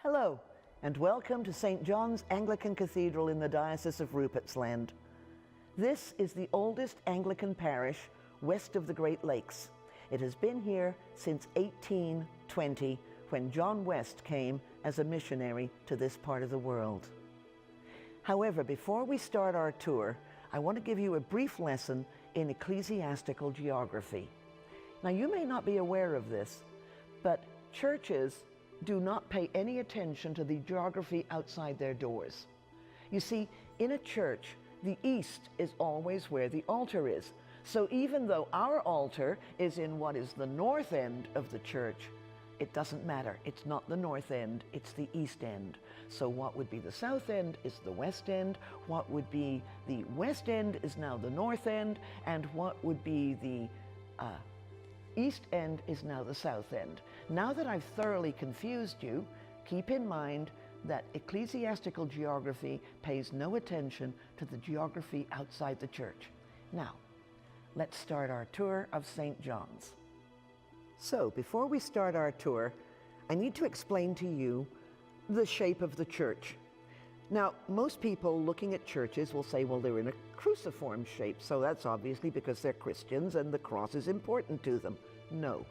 Hello, and welcome to St. John's Anglican Cathedral in the Diocese of Rupertsland. This is the oldest Anglican parish west of the Great Lakes. It has been here since 1820, when John West came as a missionary to this part of the world. However, before we start our tour, I want to give you a brief lesson in Ecclesiastical Geography. Now, you may not be aware of this, but churches do not pay any attention to the geography outside their doors. You see, in a church, the east is always where the altar is. So even though our altar is in what is the north end of the church, it doesn't matter. It's not the north end, it's the east end. So what would be the south end is the west end, what would be the west end is now the north end, and what would be the east end is now the south end. Now that I've thoroughly confused you, keep in mind that ecclesiastical geography pays no attention to the geography outside the church. Now, let's start our tour of St. John's. So, before we start our tour, I need to explain to you the shape of the church. Now, most people looking at churches will say, well, they're in a cruciform shape, so that's obviously because they're Christians and the cross is important to them. No.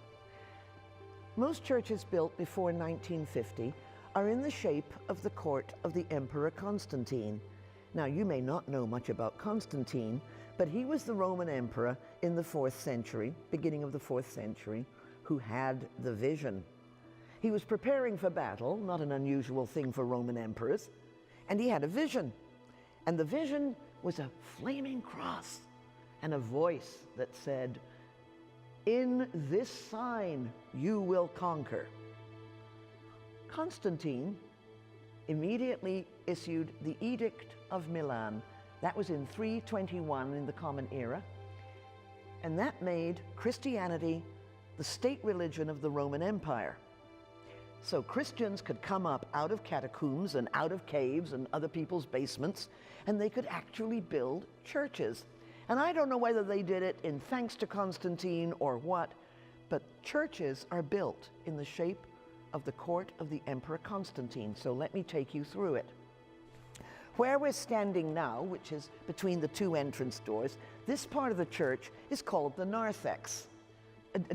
Most churches built before 1950 are in the shape of the court of the Emperor Constantine. Now, you may not know much about Constantine, but he was the Roman emperor in the 4th century, beginning of the 4th century, who had the vision. He was preparing for battle, not an unusual thing for Roman emperors, and he had a vision. And the vision was a flaming cross and a voice that said, "In this sign you will conquer." Constantine immediately issued the Edict of Milan. That was in 321 in the Common Era. And that made Christianity the state religion of the Roman Empire. So Christians could come up out of catacombs and out of caves and other people's basements, and they could actually build churches. And I don't know whether they did it in thanks to Constantine or what, but churches are built in the shape of the court of the Emperor Constantine. So let me take you through it. Where we're standing now, which is between the two entrance doors, this part of the church is called the narthex.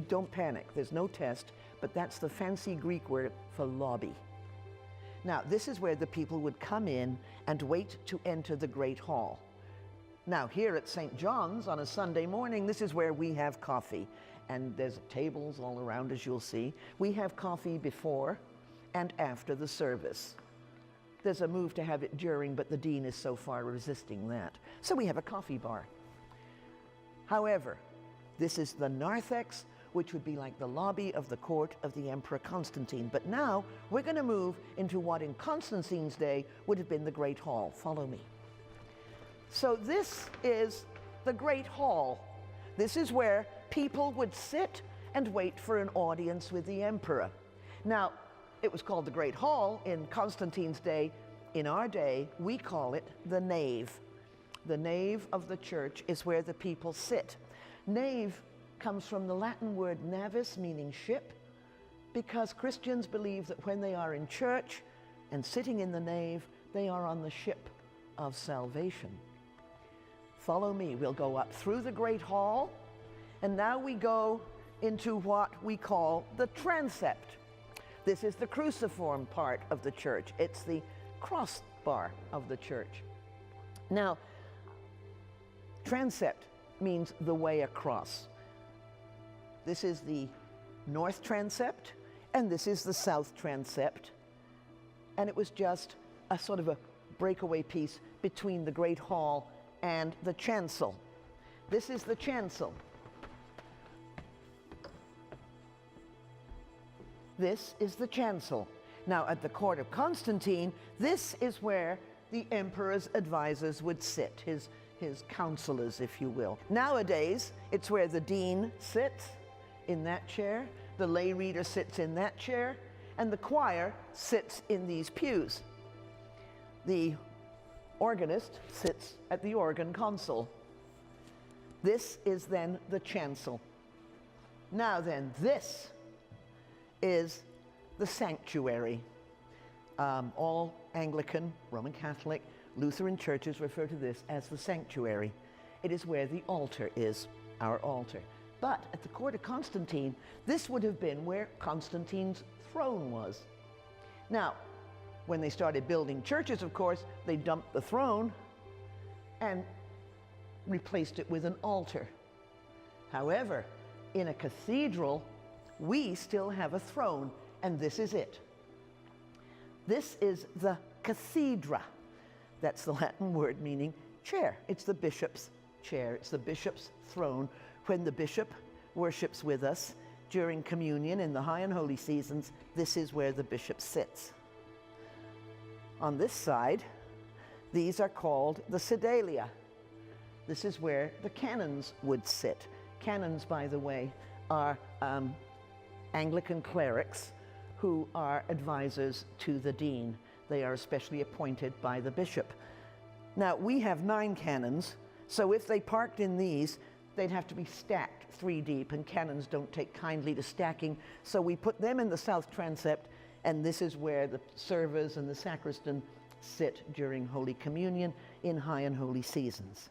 Don't panic, there's no test, but that's the fancy Greek word for lobby. Now, this is where the people would come in and wait to enter the Great Hall. Now, here at St. John's on a Sunday morning, this is where we have coffee. And there's tables all around, as you'll see. We have coffee before and after the service. There's a move to have it during, but the dean is so far resisting that. So we have a coffee bar. However, this is the narthex, which would be like the lobby of the court of the Emperor Constantine. But now we're going to move into what in Constantine's day would have been the Great Hall. Follow me. So this is the Great Hall. This is where people would sit and wait for an audience with the emperor. Now, it was called the Great Hall in Constantine's day. In our day, we call it the nave. The nave of the church is where the people sit. Nave comes from the Latin word navis, meaning ship, because Christians believe that when they are in church and sitting in the nave, they are on the ship of salvation. Follow me. We'll go up through the Great Hall, and now we go into what we call the transept. This is the cruciform part of the church. It's the crossbar of the church. Now, transept means the way across. This is the north transept, and this is the south transept. And it was just a sort of a breakaway piece between the Great Hall and the chancel. This is the chancel. This is the chancel. Now, at the court of Constantine, this is where the emperor's advisors would sit, his counselors, if you will. Nowadays, it's where the dean sits in that chair, the lay reader sits in that chair, and the choir sits in these pews. The organist sits at the organ console. This is then the chancel. Now then, this is the sanctuary. All Anglican, Roman Catholic, Lutheran churches refer to this as the sanctuary. It is where the altar is, our altar. But at the court of Constantine, this would have been where Constantine's throne was. Now, when they started building churches, of course, they dumped the throne and replaced it with an altar. However, in a cathedral, we still have a throne, and this is it. This is the cathedra. That's the Latin word meaning chair. It's the bishop's chair. It's the bishop's throne. When the bishop worships with us during communion in the high and holy seasons, this is where the bishop sits. On this side, these are called the sedalia. This is where the canons would sit. Canons, by the way, are Anglican clerics who are advisors to the dean. They are especially appointed by the bishop. Now, we have 9 canons, so if they parked in these, they'd have to be stacked 3 deep, and canons don't take kindly to stacking, so we put them in the south transept, and this is where the servers and the sacristan sit during Holy Communion in high and holy seasons.